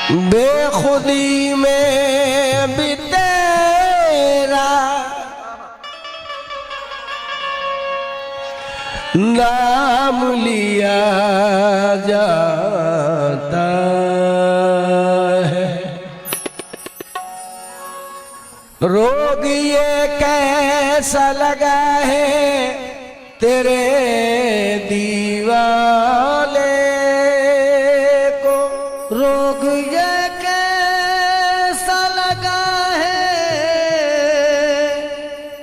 बेखुदी में भी तेरा नाम लिया जाता है। रोग ये कैसा लगा है तेरे दीवाले को, रोग ये कैसा लगा है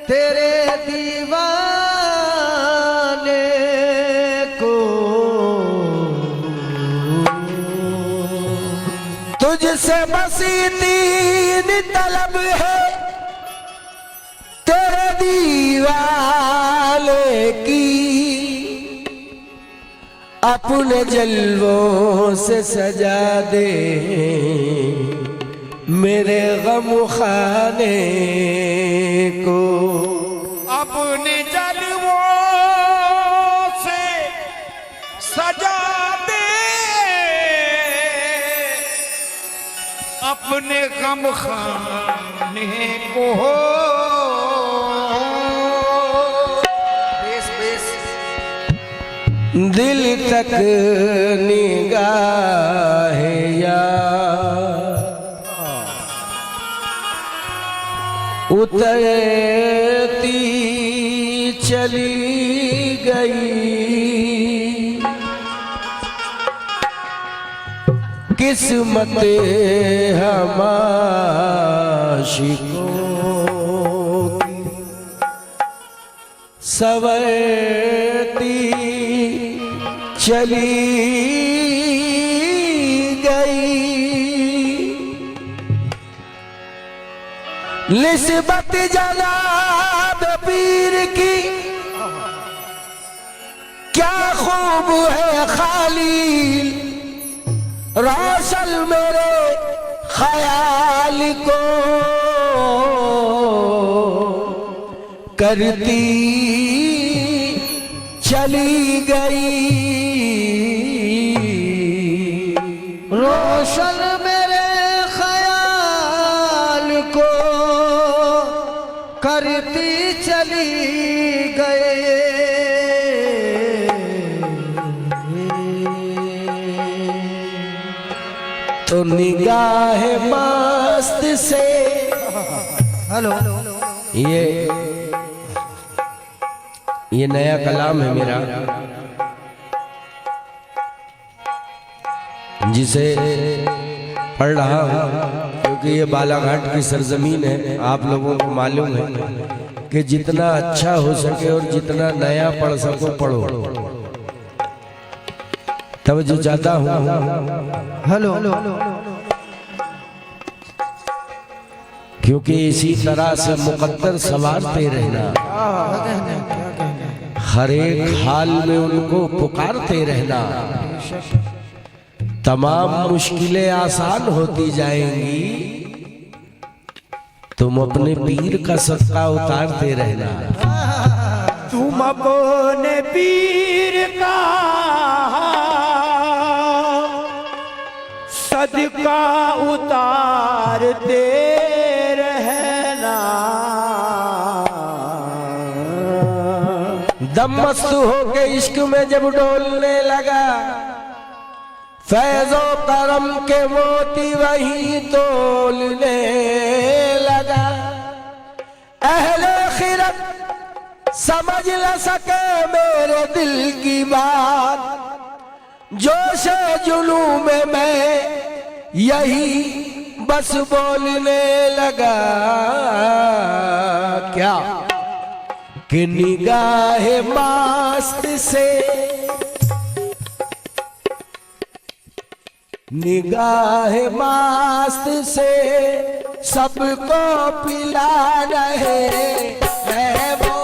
तेरे दीवाने को, तुझसे बसी तीन तलब है तेरे दीवाले की, अपने जलवों से सजा दे मेरे गम खाने को। अपने जलवों से सजा दे अपने गम खाने को। दिल तक निगाह यार उतरती चली गई, किस्मत हम आशिकों की सवरती चली गई। निस्बत जनाब पीर की क्या खूब है खालील, रोशन मेरे ख्याल को करती चली गई। रोशन मेरे ख्याल को करती चली गई। तो निगाह मस्त से हेलो, ये नया कलाम है मेरा, जिसे पढ़ रहा हूँ क्योंकि ये बालाघाट की सरजमीन है। आप लोगों को मालूम है कि जितना अच्छा हो सके और जितना नया पढ़ सको पढ़ो। तवज्जो चाहता हूँ। हेलो, क्योंकि इसी तरह से मुकद्दर संवारते रहना, हर एक हाल में उनको पुकारते रहना, तमाम मुश्किलें आसान होती जाएंगी। तुम अपने पीर का सदका उतारते रहना। तुम अपने पीर का सदका उतारते रहना। दम मस्त होके इश्क में जब डोलने लगा, फैज़ो करम के मोती वहीं तोलने लगा। अहले खिरत समझ न सके मेरे दिल की बात, जोश जुनू में मैं यही बस बोलने लगा। क्या कि निगाह मस्त से, निगाह मस्त से सबको पिला रहे हैं वो।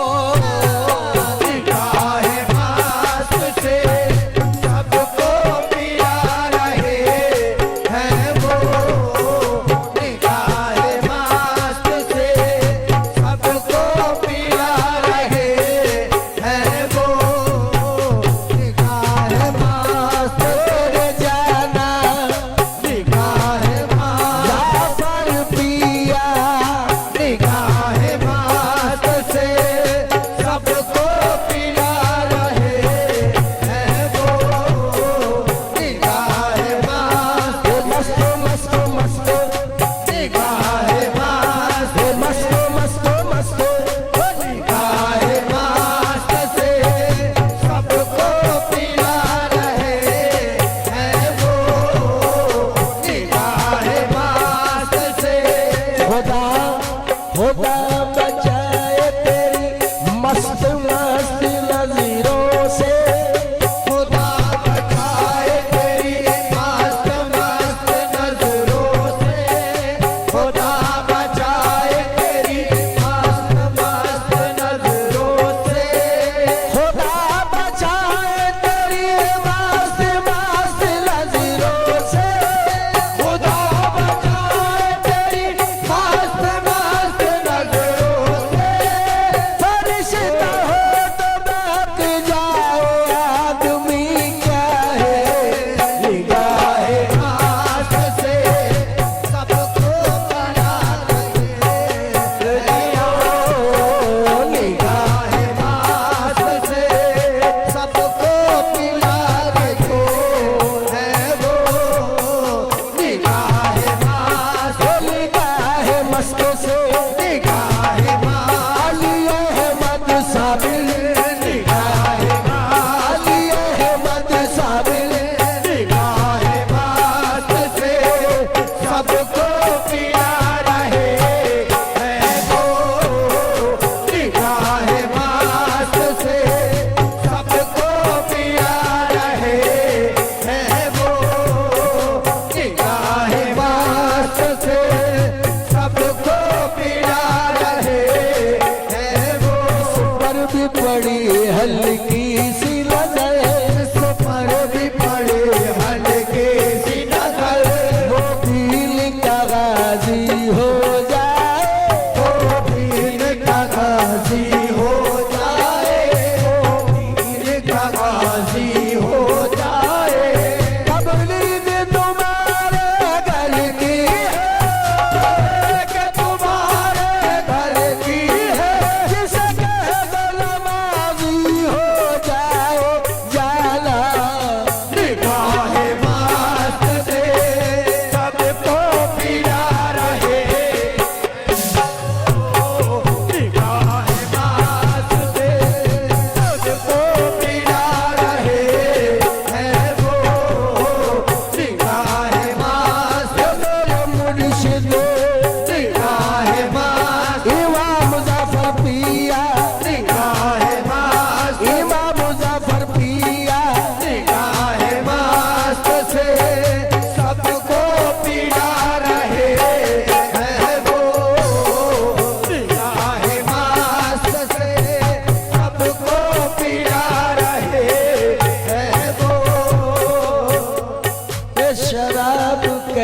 निगाह मस्त से सबको पिला रहे हैं वो। निगाह मस्त से सबको पिला रहे हैं वो। निगाह मस्त जाना निगाह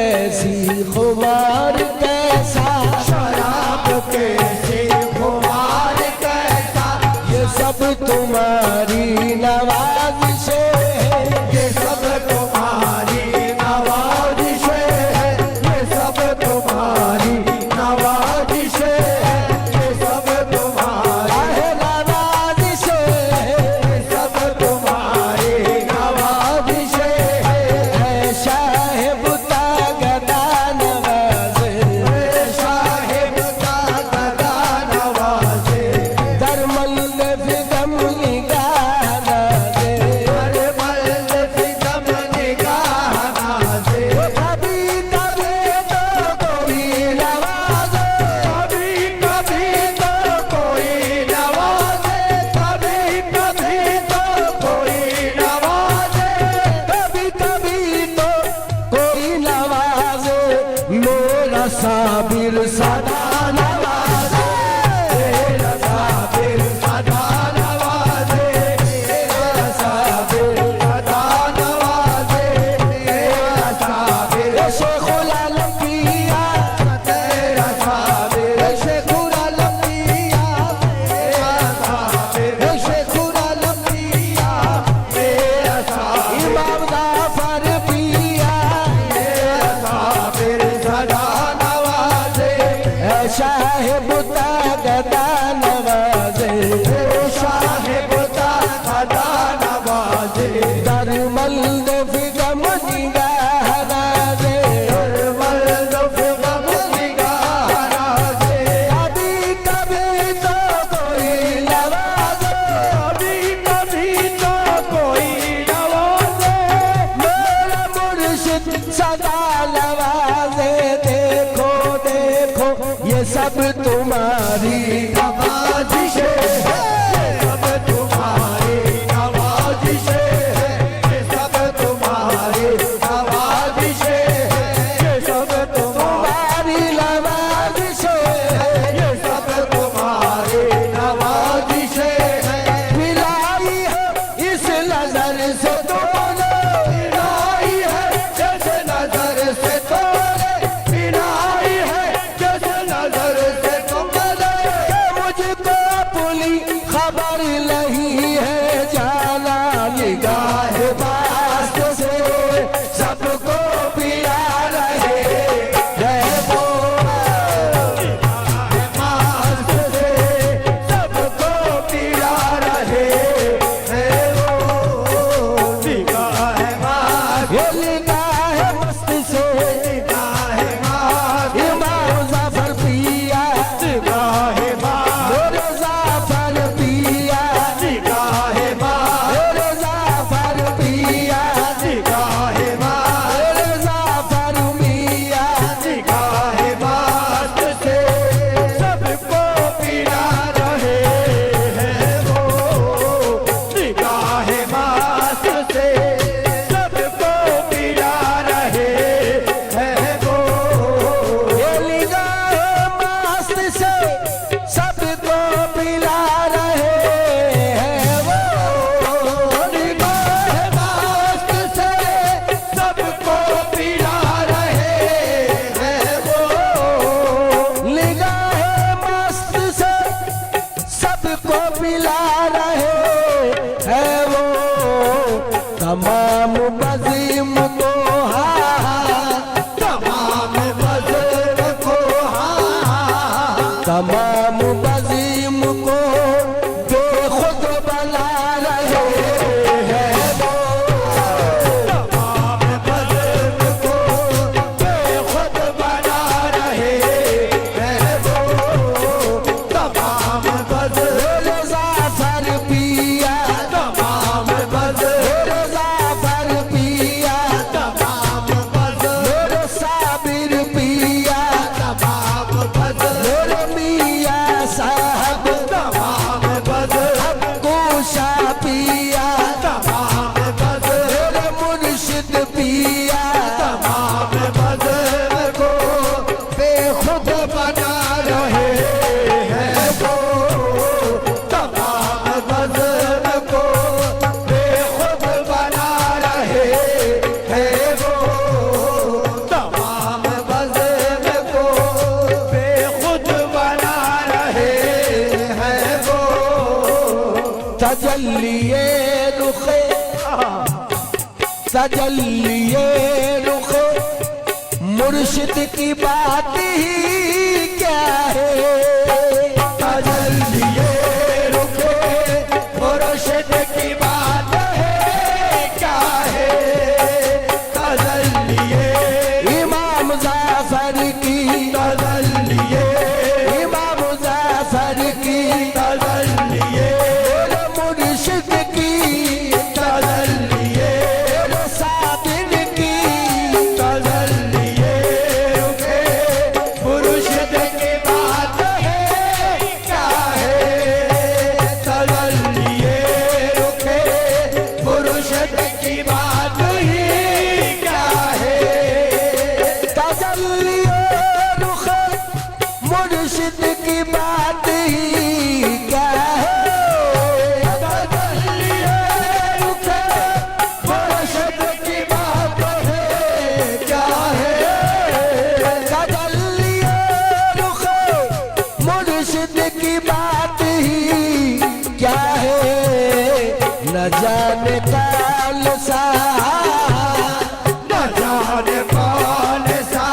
कैसी खुमार कैसा, शराब कैसी खुमार कैसा, ये सब तुम्हारी नवाज़िशें हैं। ये सब तुम्हारी नवाज़िशें हैं, ये सब तुम्हारी नवाज़िशें हैं, ये सब तुम्हारी नवाज़िशें हैं, ये सब तुम्हारी नवाज़िशें हैं। है साहिब तागदा नवाज़े, साहिब का गदा नवाज़े, दरमंद फिदम निगाह नाज़े, हर मर्द सितम निगाह नाज़े। कभी कभी तो कोई नवाज़े, कभी कभी तो कोई नवाज़े, कभी कभी तो कोई नवाज़े, कभी कभी तो कोई नवाज़े, मेरा साबिर सदा नवाज़े, तेरा साबिर सदा नवाज़े, तेरा साबिर सदा नवाज़े, तेरा साबिर शेखुल आलम पिया, तेरा साबिर शेखुल आलम पिया, तेरा साबिर शेखुल आलम पिया, तेरा साबिर इमाम जाफर पिया, तेरा साबिर सदा नवाज़े, शाह तजल्लिए रुख मुर्शिद की बात ही क्या है। तजल्लिए रुख मुर्शिद की बात है क्या है। तजल्लिए इमाम जाफर की, तजल्लिए इमाम जाफर की, तजल्लिए मुर्शिद की, तजल्लिए साबिर की, तजल्लिए रुखे मुर्शिद की बात है क्या है। तजल्लिए रुखे मुर्शिद की बात ही क्या है। तजल्लिए रुख मुर्शिद की बात ही क्या है। तजल्लिए रुखे मुर्शिद की बात है क्या है। तजल्लिए रुख मुर्शिद की बात ही क्या है। न जाने कौन सा, न जाने कौन सा,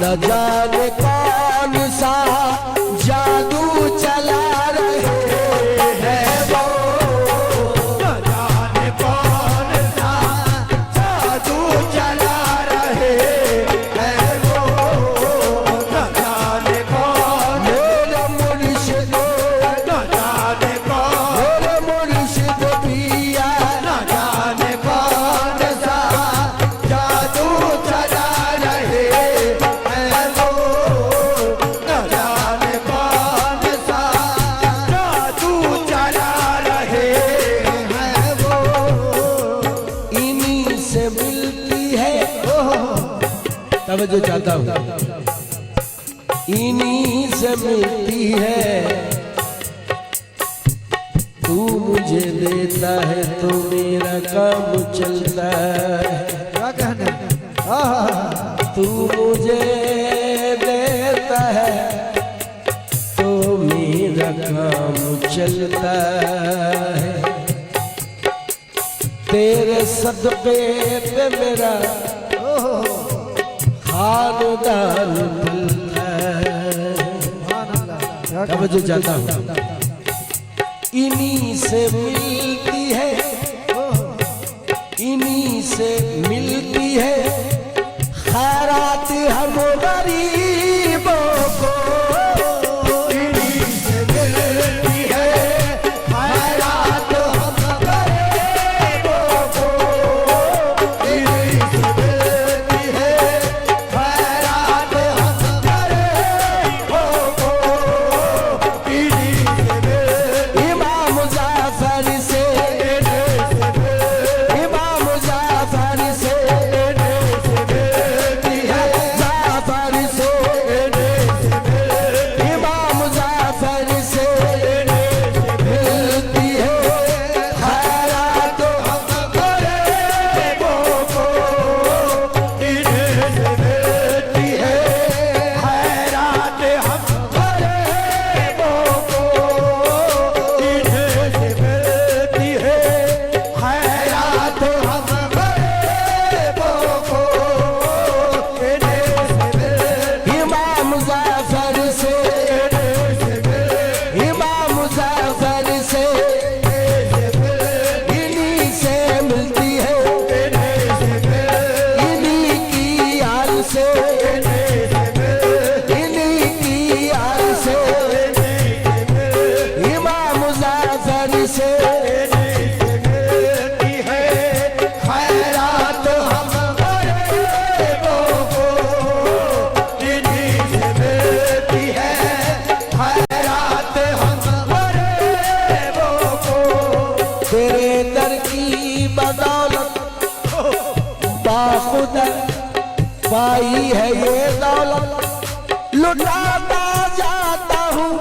न जाने कौन सा जादू चला रहे हैं वो। न जाने कौन सा जादू चला रहे हैं वो। न जाने कौन, मेरे मुर्शिद, न जाने कौन, मेरे मुर्शिद पिया, न जाने कौन सा जादू चला रहे हैं वो। न जाने कौन सा जादू चला रहे हैं वो। इन्हीं से मिलती है, तब जो चाहता हूँ, इन्हीं से मिलती है। तू मुझे देता है तो मेरा काम चलता है। क्या कहने, तू मुझे देता है तो मेरा काम चलता है। तेरे सदक़े पे मेरा खानदान मिलता है। क्या तब जो चाहता हूँ, इन्हीं से मिलती है, इन्हीं से मिलती है खैरात हम गरीबों को। इन्हीं से मिलती है खैरात हम गरीबों को। इन्हीं से मिलती है खैरात हम गरीबों को। इन्हीं से मिलती, इमाम जाफर से, इमाम जाफर से, मिलती है जाफर से, इमाम जाफर से मिलती है खैरात हम गरीबों को। इन्हीं से मिलती है खैरात हम गरीबों को। इन्हीं से मिलती है खैरात हम गरीबों को। इन्हीं से मिलती, इमाम जाफर से, इमाम जाफर से इन्हीं से मिलती है, इन्हीं की आल से, इन्हीं की आल से, इमाम जाफर से मिलती है खैरात हम गरीबों को। इन्हीं से मिलती है खैरात हम गरीबों को। तेरे दर की बदौलत बाखुदा पाई है ये दौलत। लुटाता जाता हूँ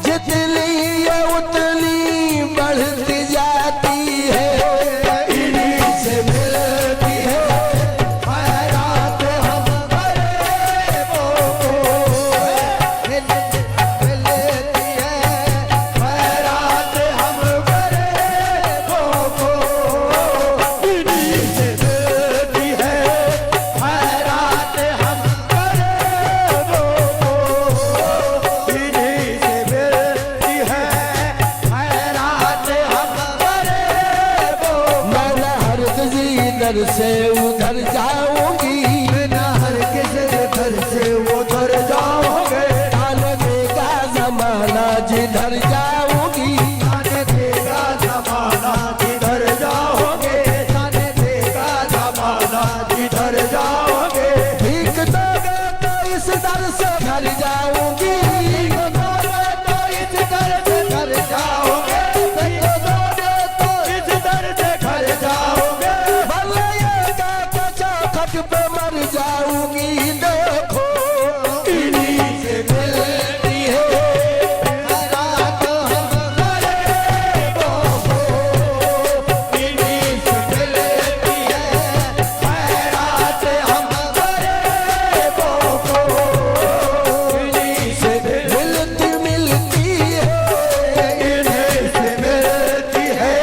जितनी ये उतनी बढ़ती जाती है। इन्हीं से मिलती है खैरात हम गरीबों को। मिलती है खैरात हम गरीबों को। लूंगी देखो इन्हीं से मिलती है खैरात हम गरीबों को इन्हीं से मिलती है खैरात हम गरीबों को इन्हीं से मिलती मिलती है इन्हीं से मिलती है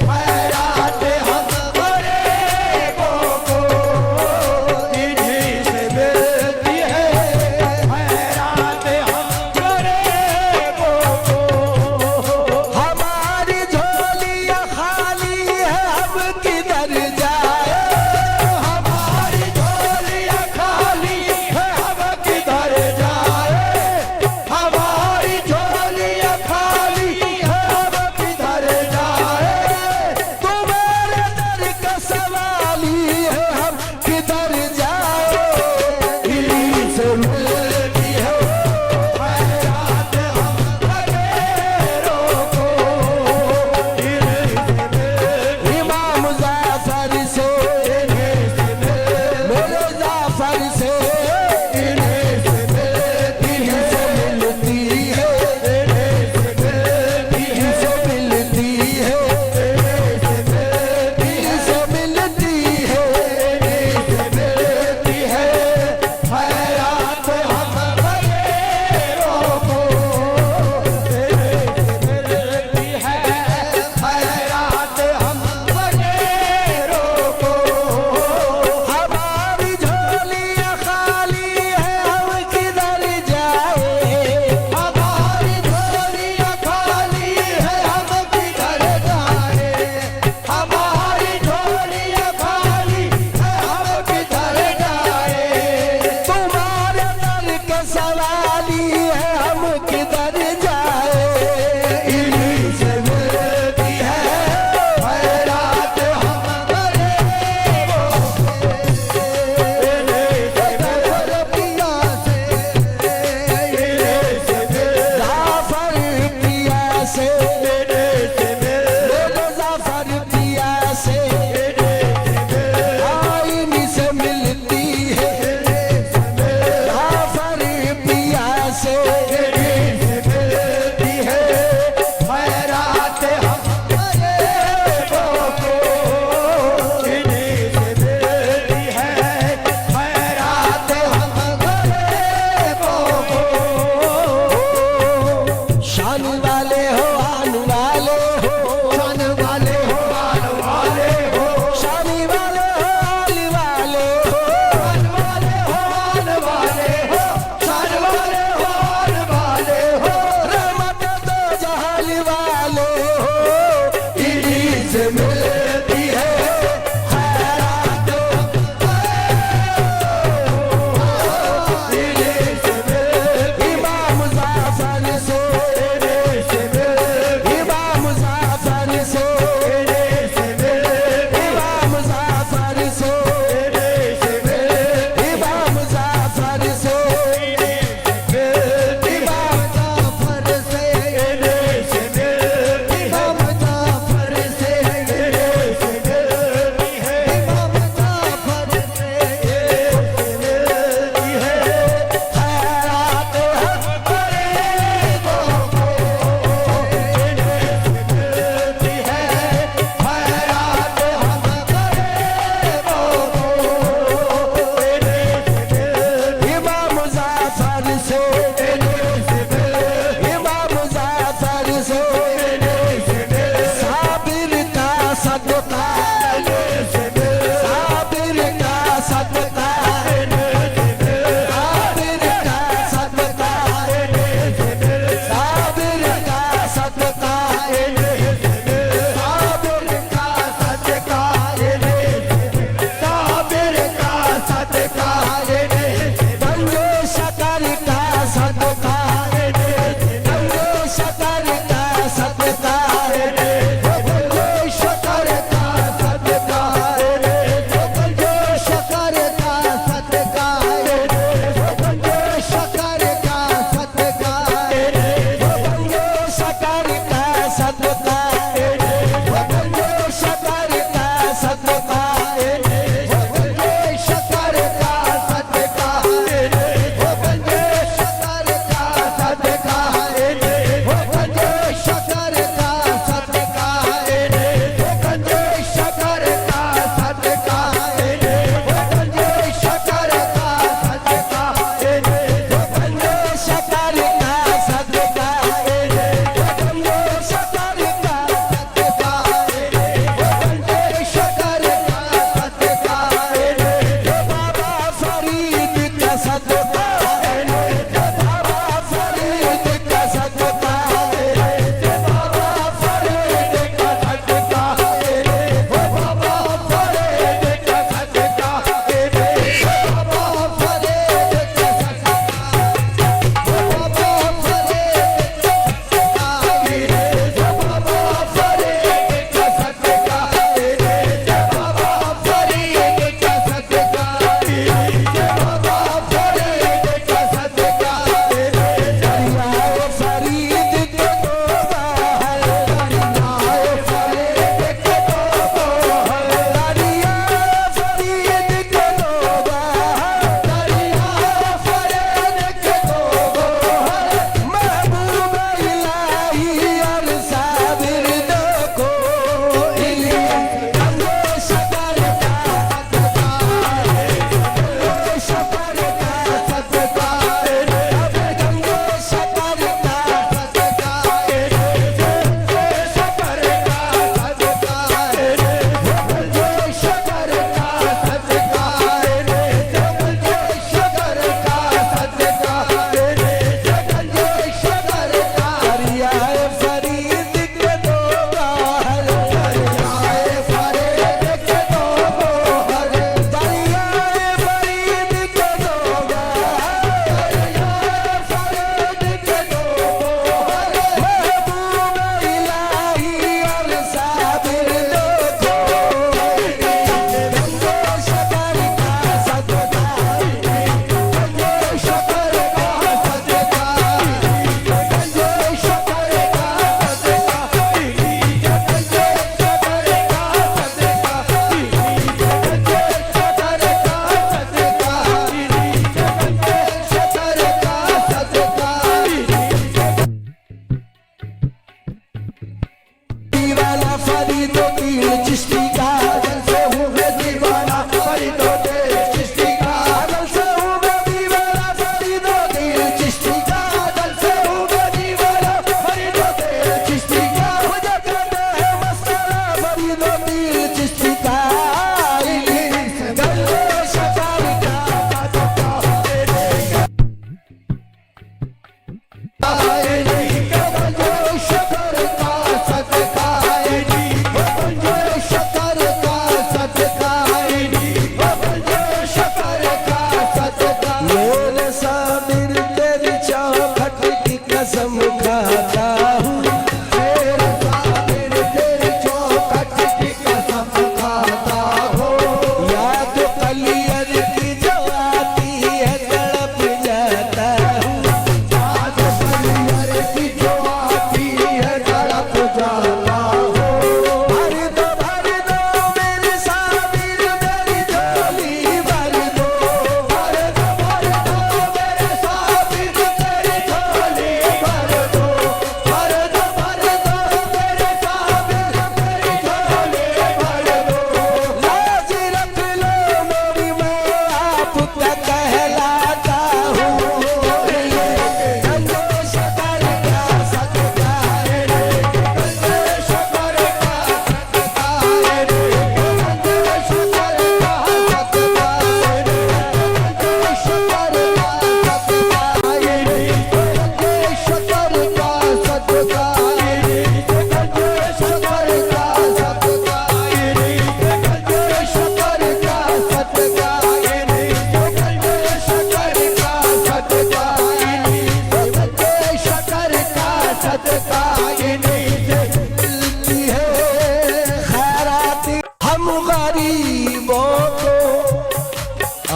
खैरात हम गरीबों को इन्हीं से मिलती है खैरात हम गरीबों को हमारी झोलियाँ खाली है अब किधर जाए हमारी झोलियाँ खाली है अब किधर जाए हमारी झोलियाँ खाली है अब किधर जाए तुम्हारे दर का सवाल ही है हम किधर जाए इन्हीं से मिलती है खैरात हम गरीबों को इन्हीं से मिलती इमाम जाफर से इन्हीं से मेरे जाफर से इन्हीं से मिलती है इन्हीं से मिलती है इन्हीं से मिलती है इन्हीं से मिलती है खैरात हम गरीबों को इन्हीं से मिलती है खैरात हम गरीबों को हमारी झोलियाँ सदका बाबा फरीद का सदका बाबा फरीद का सदका बाबा फरीद का सदका बाबा फरीद का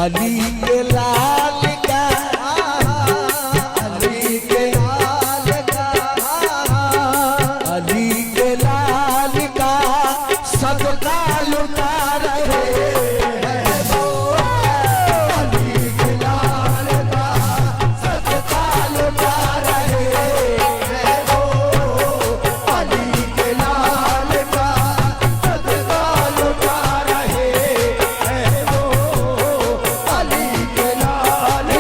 अली के लाल का, अली के लाल का, अली के लाल का सदका लुटा रहे हैं वो। अली के लाल का सदका लुटा रहे हैं वो। अली के लाल का सदका लुटा रहे हैं वो। अली के लाल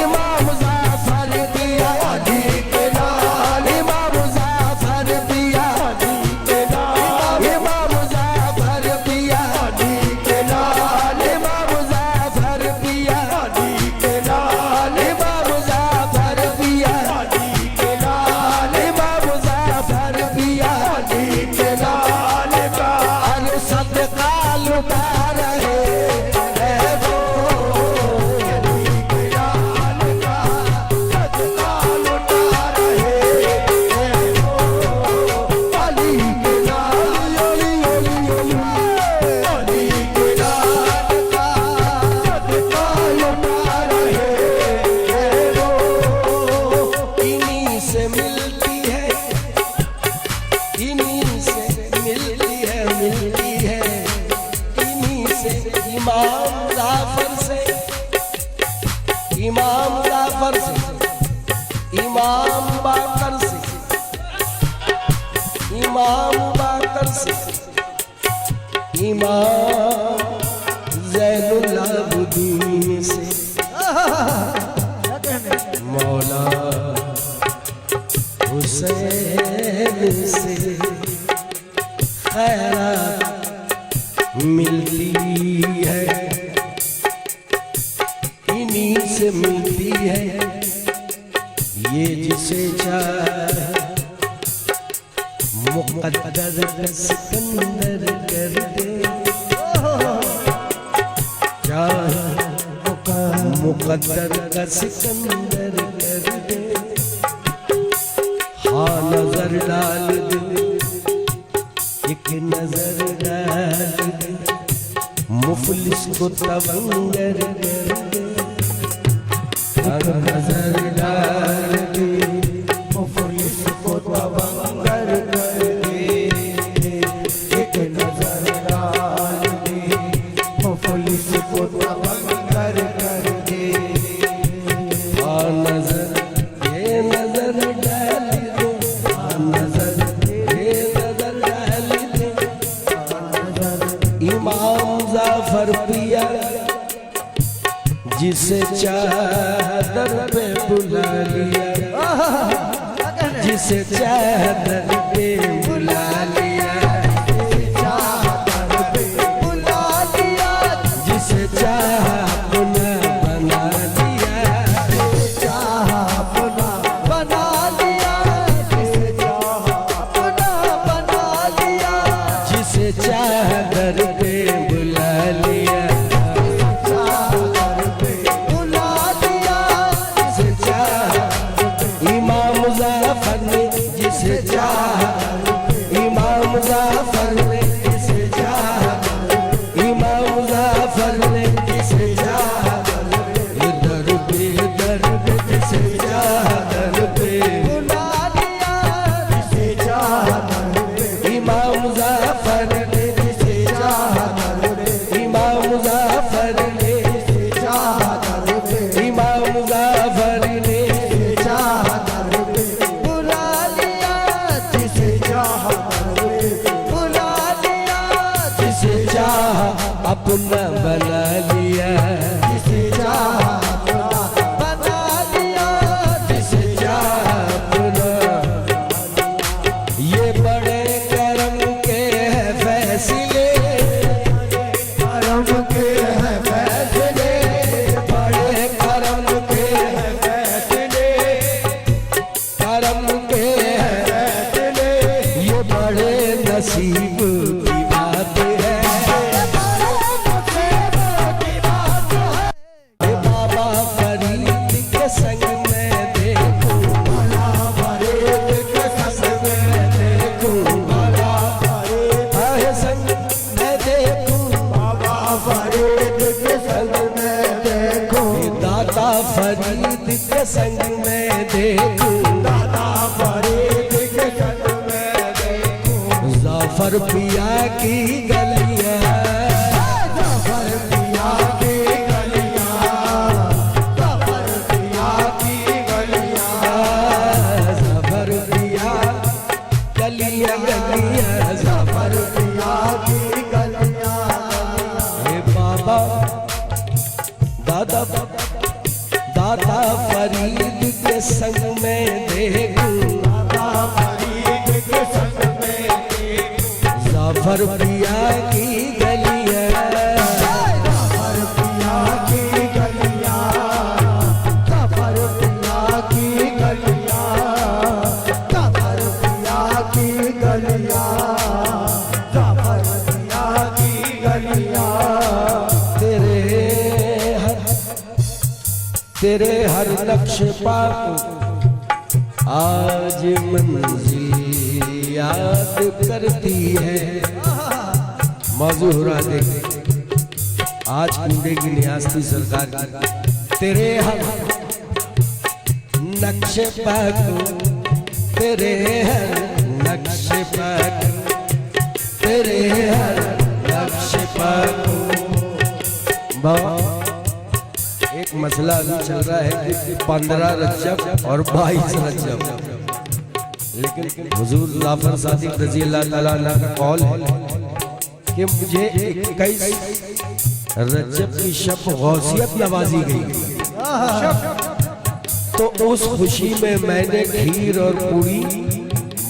इमाम जाफर से, इमाम बाकर से, इमाम बाकर से, इमाम ज़ैनुल आबिदीन से, क्या कहने मौला हुसैन से खैरात मिलती है, इन्हीं से मिलती है। ये जिसे चाहे मुक़द्दर का सिकंदर कर दे, चाहे मुक़द्दर का सिकंदर कर दे। हाँ नजर डाल दे, एक नजर डाल दे, मुफलिस को तवंगर कर दे। एक नजर डाल दे, मुफलिस को तवंगर कर दे। एक नजर डाल दे, मुफलिस को तवंगर कर दे। हाँ नजर, ये नजर डाल दे, हाँ नजर, ये नजर डाल दे। इमाम जाफर पिया जिसे चादर पे बुला लिया, क्या कहने जिसे चादर पे बुला लिया, चादर पे बुला लिया, जिसे चाह अपना बना लिया, चाह अपना बना लिया, जिसे चाह अपना बना लिया, जिसे चादर पे बुला लिया, चादर पे बुला लिया, जिसे चाह। इमाम जाफर ने जिसे चाह, इमाम जाफर ने जिसे चाह, इमाम जाफर ने जिसे चाह। दर पे जिसे चाह, दर पे बुला लिया, जिसे चादर पे इमाम जाफर ने जिसे चाह, इमाम जाफर ने, चादर पे इमाम जाफर ने चादर पे बुला लिया, जिसे चादर पे बुला लिया, जिसे चाह अपना बना लिया, जिसे चाह अपना बना लिया, जिसे चाह अपना। ये बड़े करम के हैं फैसले, करम के हैं फैसले, बड़े करम के हैं फैसले, करम के हैं फैसले। ये बड़े नसीब की बात है। ये बाबा फरीद के संग में देखूं, बाबा फरीद के संग में देखूं, बाबा फरीद के संग में देखूं, बाबा फरीद के संग में देखूं। दाता फरीद के संग में देखूं, दाता फरीद के संग में देखूं। जाफर पिया की गलियां, जाफर पिया की गलियां, जाफर पिया की गलियां, जाफर पिया गलियां गलियां, जाफर पिया की गलियां। हे बाबा दादा दादा फरीद के संग में देखूं, दादा फरीद के संग में देखूं। जाफर पिया की गलियां, जाफर पिया की गलियां, जाफर पिया की गलियां, जाफर पिया की गलियां, जाफर पिया की गलियां। तेरे हर नक्श पाक आज मंजिल याद करती है। मौजू हो रहा देख, आज कूड़े की नियास्ती सरकार की। तेरे हर नक्श पाक, तेरे हर नक्श पाक, तेरे हर नक्श पाक। एक मसला अभी चल रहा है कि 15 रजब और 22 रजब, लेकिन हुजूर जाफर सादिक रजी अल्लाह ताला अन्हु का कौल है कि मुझे 21 रजब की शब गौसियत नवाजी गई, तो उस खुशी में मैंने खीर और पूरी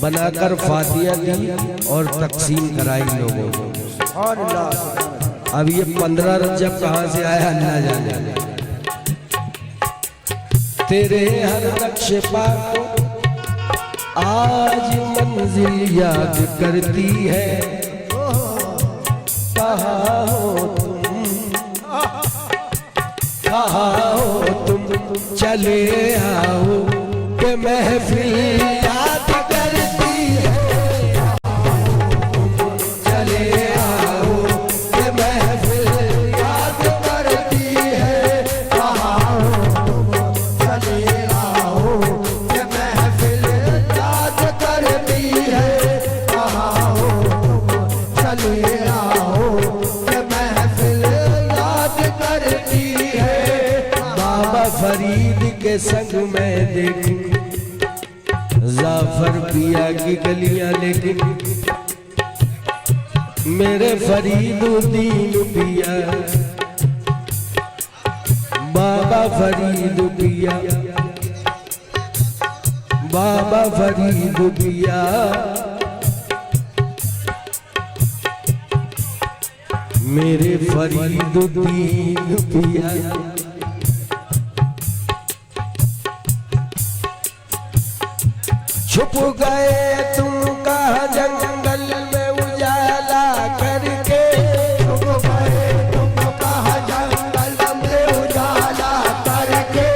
बनाकर फातिया दी और तकसीम कराई लोगों को। अब ये 15 रजब कहाँ से आया अल्लाह जाने। तेरे हर नक्शे पाक को आज मंजिल याद करती है, कहाँ हो तुम चले आओ के महफिल याद करती है, चले आओ के महफिल याद करती है, कहाँ हो चले आओ के महफिल याद करती है, कहाँ हो चले आओ के महफिल याद करती है। बाबा फरीद के संग में देखूं जाफर पिया की गलियां, लेकिन मेरे फरीदुद्दीन पिया, बाबा फरीद पिया, बाबा फरीद पिया, मेरे फरीदुद्दीन पिया। छुप गए तुम कहाँ जंगल में उजाला करके, छुप गए तुम कहाँ जंगल में उजाला करके,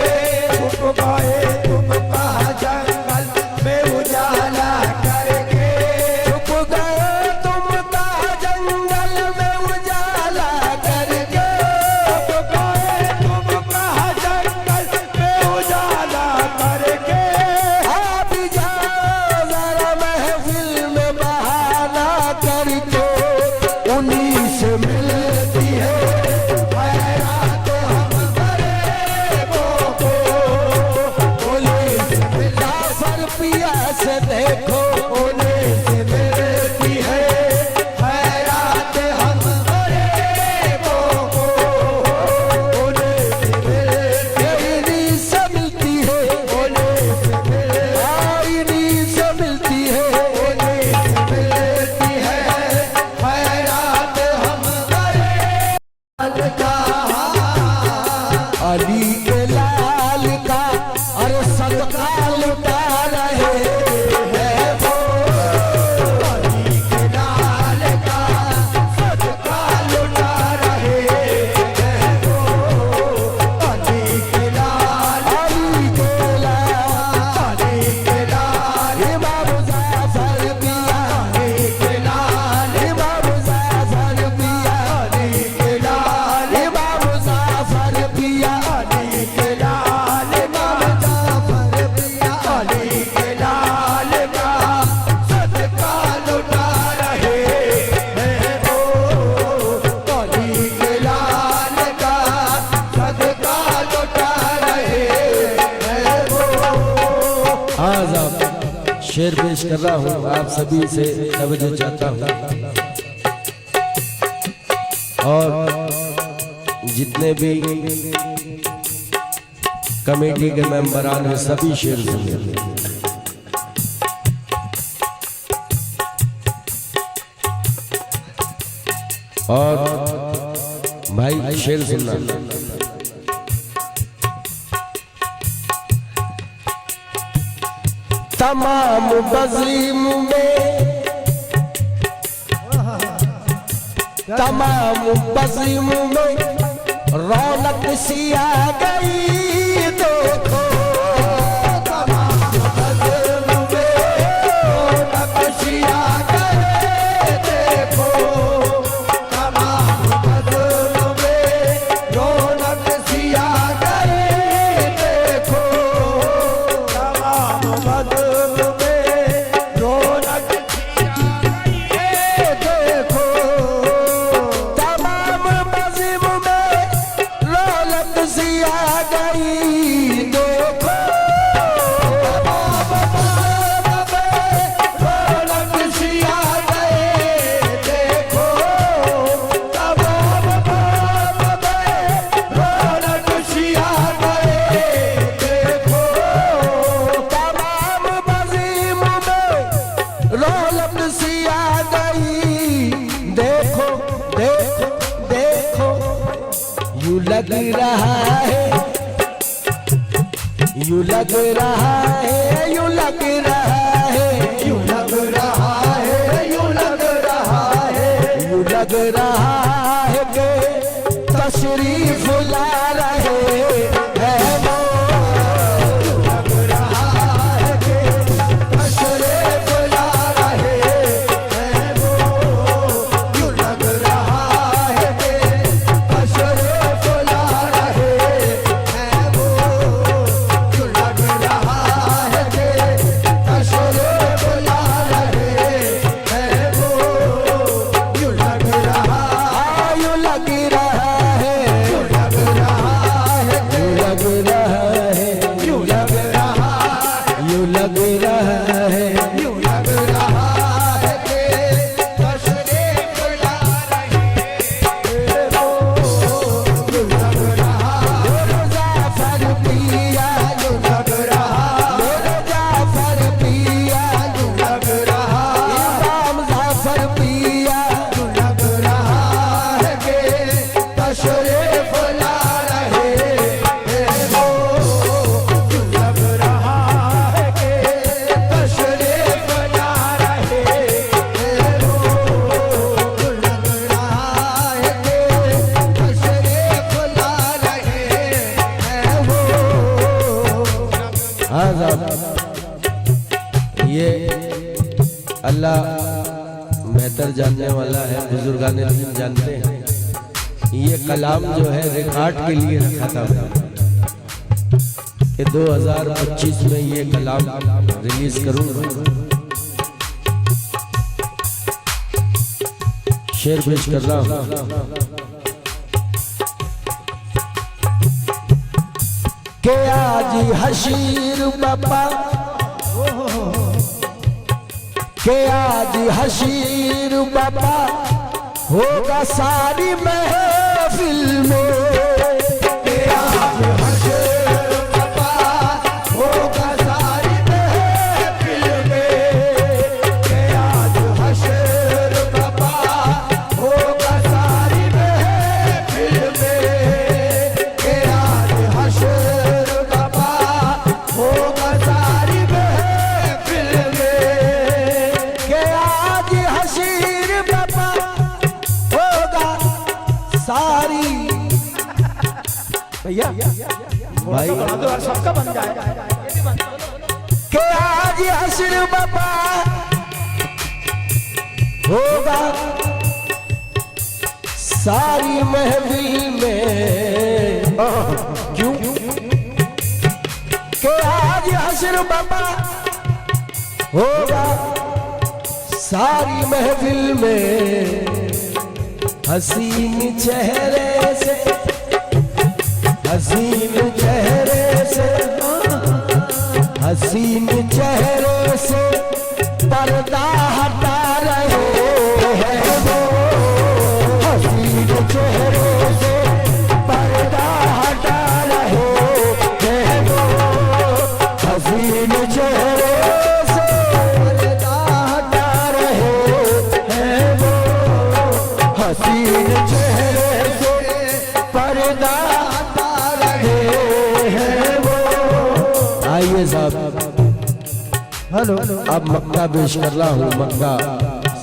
छुप गए तुम कहाँ जंगल में उजाला करके, छुप गए तुम कहाँ जंगल में उजाला करके, छुप गए तुम कहाँ जंगल में उजाला करके। आप जाओ जरा महफिल में बहाना करके, उन्हीं से मिलती है खैरात हम गरीबों को, उन्हीं से जाफर पिया से देखो, उन्हीं से मिलती है खैरात हम गरीबों को, उन्हीं से मिलती इन्हीं से मिलती है, उन्हीं से मिलती इन्हीं से मिलती है। उन्हीं से मिलती है खैरात हम गरीब का। अली के लाल का अरे सदका लुटा रहे हैं वो, अली के लाल का सदका लुटा रहे हैं वो, अली के लाल, अली के लाल, अली के लाल, इमाम जाफर पिया, अली के लाल, इमाम जाफर पिया, अली के लाल, इमाम जाफर पिया, अली के लाल, इमाम जाफर पिया, अली के लाल का सदका लुटा रहे हैं वो, अली के लाल का सदका लुटा रहे हैं वो। आज आप शेर पेश कर रहा हूँ, आप सभी से तवज्जो चाहता हूँ और जितने भी कमेटी के मेंबरान हैं सभी शेर सुनिए। और भाई शेर सुनना, तमाम बज़ीम में, तमाम बज़ीम में रौनक सी आ गई देखो, तमाम बज़म में रौनक सी आ गई देखो, तमाम बज़म में रौनक सी आ गई देखो, तमाम बज़म में रौनक सी आ गई देखो, तमाम बज़ीम में रौनक सी आ लग रहा है, यूं लग रहा है, यूं लग रहा है, यूं लग रहा है, यूं लग रहा है, यूं लग रहा है कि तशरीफ ला रहे हैं वो। लग रहा है कि तशरीफ ला रहे हैं वो। यूं लग रहा है कि तशरीफ ला रहे हैं वो। यूं लग रहा है कि तशरीफ ला रहे हैं वो। यूं लग रहा यूं लग रहा है, यूं लग रहा है कि यूं लग रहा है, यूं लग रहा यूं लग रहा है, यूं लग रहा है कि तशरीफ ला रहे हैं वो। यूं लग रहा मुज़फ़्फ़र पिया, यूं लग रहा मुज़फ़्फ़र पिया, यूं लग रहा इमाम ज़फ़र पिया, यूं लग रहा है कि तशरीफ ला रहे हैं वो। यूं लग रहा है कि तशरीफ ला रहे हैं वो। यूं लग रहा है कि तशरीफ ला रहे हैं वो। हाँ साहब, ये अल्लाह बेहतर जानने वाला है, बुजुर्गान दीन जानते हैं। ये कलाम जो है रिकॉर्ड के लिए रखा था कि 2025 में ये कलाम रिलीज करूंगा। शेर पेश कर रहा हूँ कि आज हशीर बाबा, के आज हशीर बाबा होगा सारी महफिल में। कि आज हशर बाबा होगा सारी महफिल में। कि आज हशर बाबा होगा सारी महफिल में। कि आज हशर बाबा होगा सारी महफिल में। के आज हशीर बाबा होगा सारी, भैया भाई सबका बन जाए। के आज हशीर बाबा होगा सारी महफिल में। क्यों के आज हशीर बाबा होगा सारी महफिल में। हसीन चेहरे से, हसीन चेहरे से, हसीन चेहरे से पर्दा हटा रहे हैं वो। हसीन चेहरे से पर्दा हटा रहे हैं वो। हसीन चेहरे से पर्दा हटा रहे हैं वो। हसीन चेहरे से पर्दा हटा रहे हैं वो। आइए साहब, हेलो अब मक्का पेश कर रहा हूँ, मक्का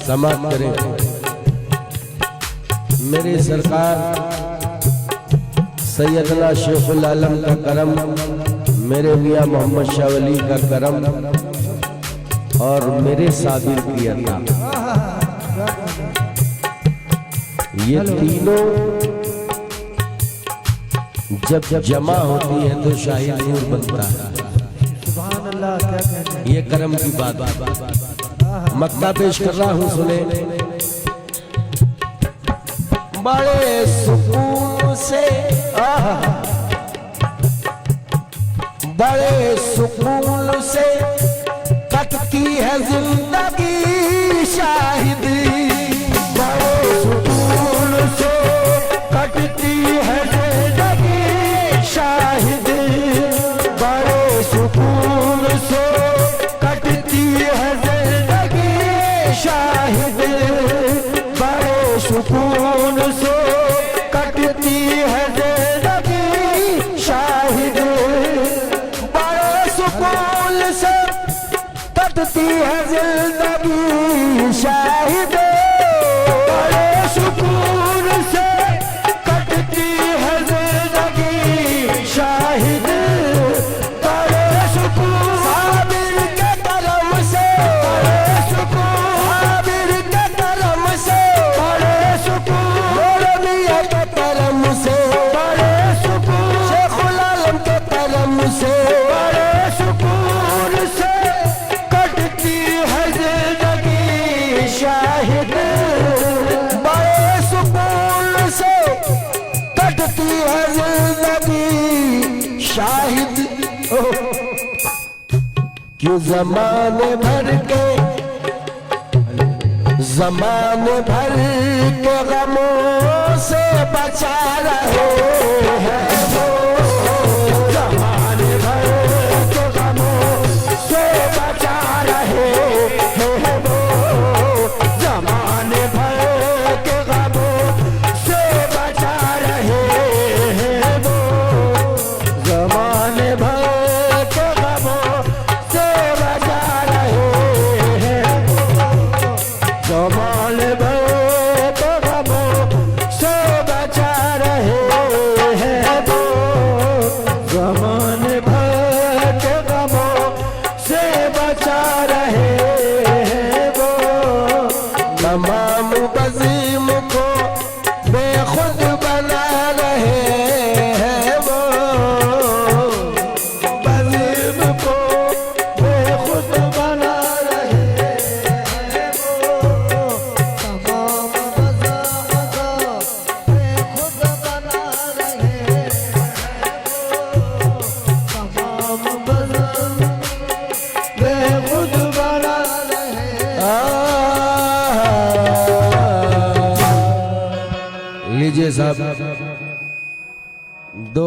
समाप्त करें। मेरी सरकार सैयदना शेखुल आलम का करम, मेरे मियाँ मोहम्मद शाह वली का करम और मेरे साबिर की अता, ये तीनों जब जमा होती है तो शाही नूर बनता है। सुभान अल्लाह, क्या कहते हैं। ये करम की बात। मक्का पेश कर रहा हूँ, सुने। बड़े सुकून से, बड़े सुकून से कटती है जिंदगी शाहिद। बड़े सुकून से कटती है जिंदगी शाहिद। बड़े सुकून से कटती है जिंदगी शाहिद। बड़े सुकून से कटती है जिंदगी कटती है जिंदगी शाहिद, बड़े सुकून से कटती है जिंदगी शाहिद, बड़े सुकून साबिर के करम से, बड़े सुकून साबिर के करम से, बड़े सुकून मियां के करम से, बड़े सुकून शेखुल आलम के करम से, बड़े सुकून से कटती है जिंदगी शाहिद, बड़े सुकून से कटती है जिंदगी शाहिद। क्यों ज़माने भर के गमों से बचा रहे हैं वो, ज़माने भर के गमों से बचा रहे हैं वो, ज़माने भर के गमों से बचा रहे हैं वो, ज़माने भर के गमों से बचा रहे हैं वो, ज़माने भर के गमों से बचा रहे हैं वो, ज़माने भर के गमों से बचा रहे हैं वो, तमाम बज़ीम को बेखुद बना रहे हैं वो, बज़ीम को बेखुद बना रहे हैं वो, तमाम बज़ाम को बेखुद बना रहे हैं वो, तमाम बज़ाम बेखुद बना रहे हैं। लीजिए साहब दो